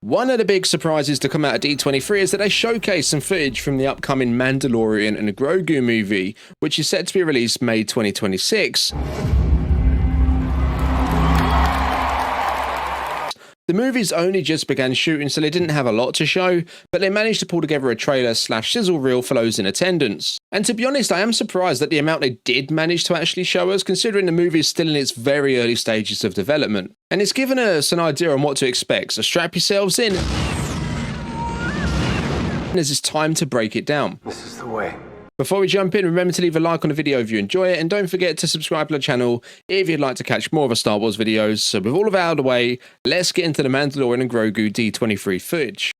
One of the big surprises to come out of D23 is that they showcased some footage from the upcoming Mandalorian and Grogu movie, which is set to be released May 2026. The movies only just began shooting, so they didn't have a lot to show, but they managed to pull together a trailer/sizzle reel for those in attendance. And to be honest, I am surprised at the amount they did manage to actually show us, considering the movie is still in its very early stages of development. And it's given us an idea on what to expect, so strap yourselves in, as it's time to break it down. This is the way. Before we jump in, remember to leave a like on the video if you enjoy it, and don't forget to subscribe to the channel if you'd like to catch more of our Star Wars videos. So with all of that out of the way, let's get into the Mandalorian and Grogu D23 footage.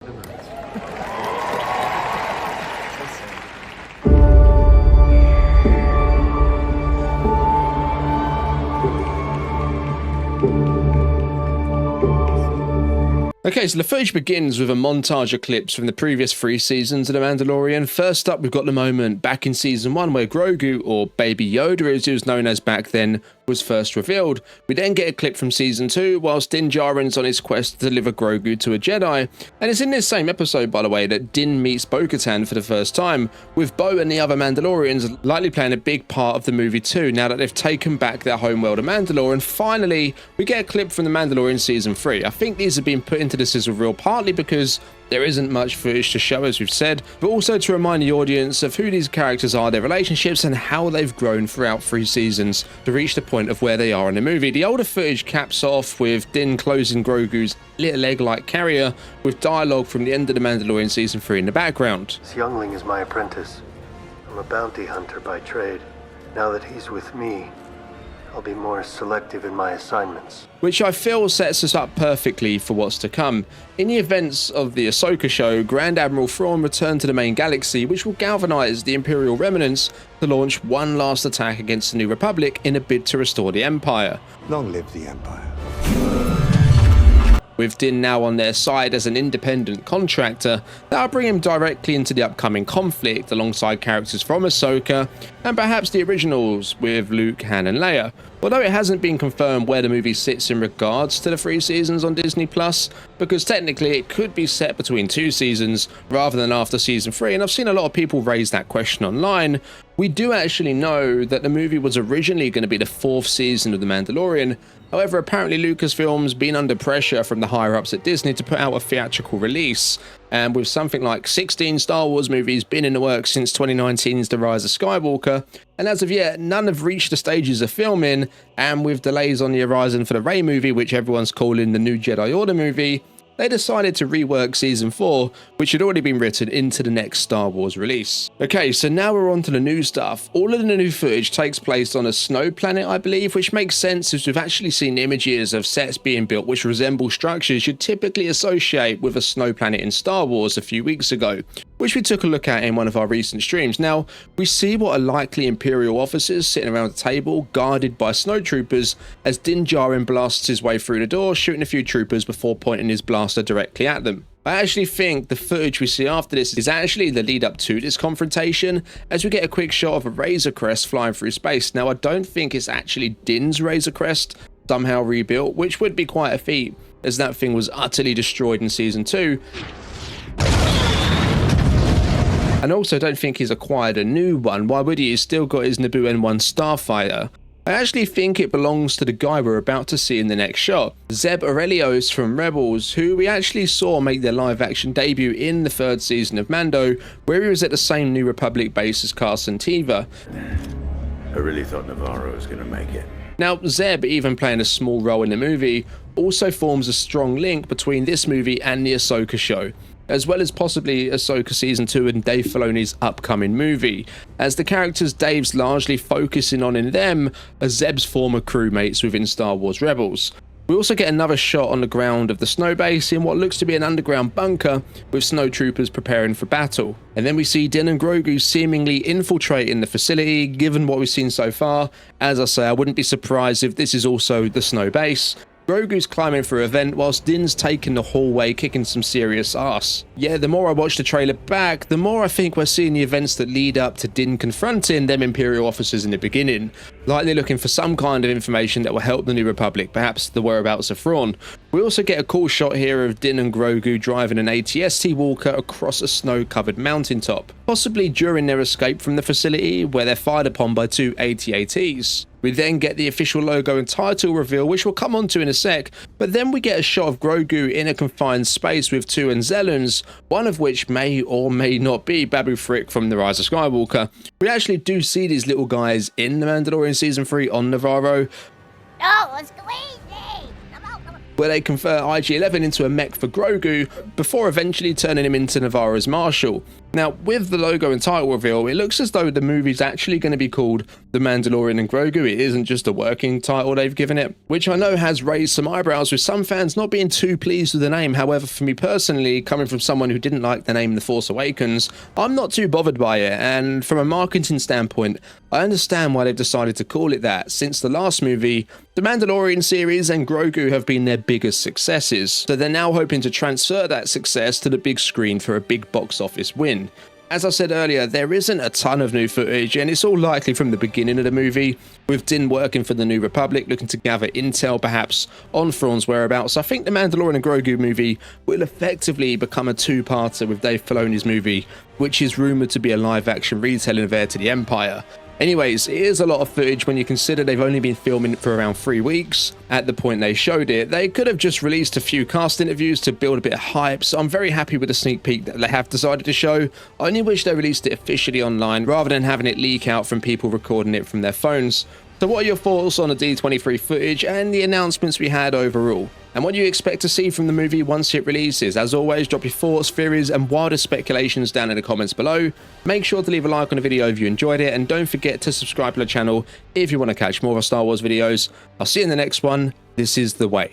Okay, so the footage begins with a montage of clips from the previous 3 seasons of The Mandalorian. First up, we've got the moment back in Season 1 where Grogu, or Baby Yoda as he was known as back then, was first revealed. We then get a clip from Season 2 whilst Din Djarin's on his quest to deliver Grogu to a Jedi. And it's in this same episode, by the way, that Din meets Bo-Katan for the first time, with Bo and the other Mandalorians likely playing a big part of the movie too, now that they've taken back their homeworld of Mandalore. And finally, we get a clip from The Mandalorian Season 3. I think these have been put into the sizzle reel partly because there isn't much footage to show, as we've said, but also to remind the audience of who these characters are, their relationships, and how they've grown throughout 3 seasons to reach the point of where they are in the movie. The older footage caps off with Din closing Grogu's little egg-like carrier, with dialogue from the end of The Mandalorian Season 3 in the background. This youngling is my apprentice. I'm a bounty hunter by trade. Now that he's with me, I'll be more selective in my assignments. Which I feel sets us up perfectly for what's to come. In the events of the Ahsoka show, Grand Admiral Thrawn returned to the main galaxy, which will galvanize the Imperial remnants to launch one last attack against the New Republic in a bid to restore the Empire. Long live the Empire. With Din now on their side as an independent contractor, that'll bring him directly into the upcoming conflict alongside characters from Ahsoka and perhaps the originals with Luke, Han and Leia. Although it hasn't been confirmed where the movie sits in regards to the 3 seasons on Disney+, because technically it could be set between 2 seasons rather than after Season 3, and I've seen a lot of people raise that question online. We do actually know that the movie was originally going to be the 4th season of The Mandalorian. However, apparently Lucasfilm's been under pressure from the higher-ups at Disney to put out a theatrical release, and with something like 16 Star Wars movies been in the works since 2019's The Rise of Skywalker, and as of yet, none have reached the stages of filming, and with delays on the horizon for the Rey movie, which everyone's calling the New Jedi Order movie, they decided to rework Season 4, which had already been written, into the next Star Wars release. Okay, so now we're on to the new stuff. All of the new footage takes place on a snow planet, I believe, which makes sense as we've actually seen images of sets being built which resemble structures you'd typically associate with a snow planet in Star Wars a few weeks ago, which we took a look at in one of our recent streams. Now, we see what are likely Imperial officers sitting around a table, guarded by snowtroopers, as Din Djarin blasts his way through the door, shooting a few troopers before pointing his blaster directly at them. I actually think the footage we see after this is actually the lead up to this confrontation, as we get a quick shot of a Razor Crest flying through space. Now, I don't think it's actually Din's Razor Crest somehow rebuilt, which would be quite a feat, as that thing was utterly destroyed in Season 2. And also don't think he's acquired a new one. Why would he? He's still got his Naboo N1 Starfighter. I actually think it belongs to the guy we're about to see in the next shot, Zeb Orrelios from Rebels, who we actually saw make their live-action debut in the 3rd season of Mando, where he was at the same New Republic base as Carson Teva. I really thought Navarro was going to make it. Now, Zeb, even playing a small role in the movie, also forms a strong link between this movie and the Ahsoka show, as well as possibly Ahsoka Season 2 and Dave Filoni's upcoming movie, as the characters Dave's largely focusing on in them are Zeb's former crewmates within Star Wars Rebels. We also get another shot on the ground of the snow base in what looks to be an underground bunker with snowtroopers preparing for battle. And then we see Din and Grogu seemingly infiltrating the facility. Given what we've seen so far, as I say, I wouldn't be surprised if this is also the snow base. Grogu's climbing through a vent whilst Din's taking the hallway, kicking some serious ass. Yeah, the more I watch the trailer back, the more I think we're seeing the events that lead up to Din confronting them Imperial officers in the beginning, likely looking for some kind of information that will help the New Republic, perhaps the whereabouts of Thrawn. We also get a cool shot here of Din and Grogu driving an AT-ST walker across a snow-covered mountaintop, possibly during their escape from the facility where they're fired upon by two AT-ATs. We then get the official logo and title reveal, which we'll come on to in a sec, but then we get a shot of Grogu in a confined space with two Anzellans, one of which may or may not be Babu Frick from The Rise of Skywalker. We actually do see these little guys in The Mandalorian Season 3 on Navarro, No, it's crazy! where they convert IG-11 into a mech for Grogu before eventually turning him into Navarro's Marshal. Now, with the logo and title reveal, it looks as though the movie's actually going to be called The Mandalorian and Grogu. It isn't just a working title they've given it, which I know has raised some eyebrows with some fans not being too pleased with the name. However, for me personally, coming from someone who didn't like the name The Force Awakens, I'm not too bothered by it, and from a marketing standpoint, I understand why they've decided to call it that. Since the last movie, the Mandalorian series and Grogu have been their biggest successes, so they're now hoping to transfer that success to the big screen for a big box office win. As I said earlier, there isn't a ton of new footage, and it's all likely from the beginning of the movie, with Din working for the New Republic, looking to gather intel perhaps on Thrawn's whereabouts. I think the Mandalorian and Grogu movie will effectively become a two-parter with Dave Filoni's movie, which is rumoured to be a live-action retelling of Heir to the Empire. Anyways, it is a lot of footage when you consider they've only been filming it for around 3 weeks at the point they showed it. They could have just released a few cast interviews to build a bit of hype, so I'm very happy with the sneak peek that they have decided to show. I only wish they released it officially online rather than having it leak out from people recording it from their phones. So what are your thoughts on the D23 footage and the announcements we had overall? And what do you expect to see from the movie once it releases? As always, drop your thoughts, theories, and wildest speculations down in the comments below. Make sure to leave a like on the video if you enjoyed it, and don't forget to subscribe to the channel if you want to catch more of our Star Wars videos. I'll see you in the next one. This is The Way.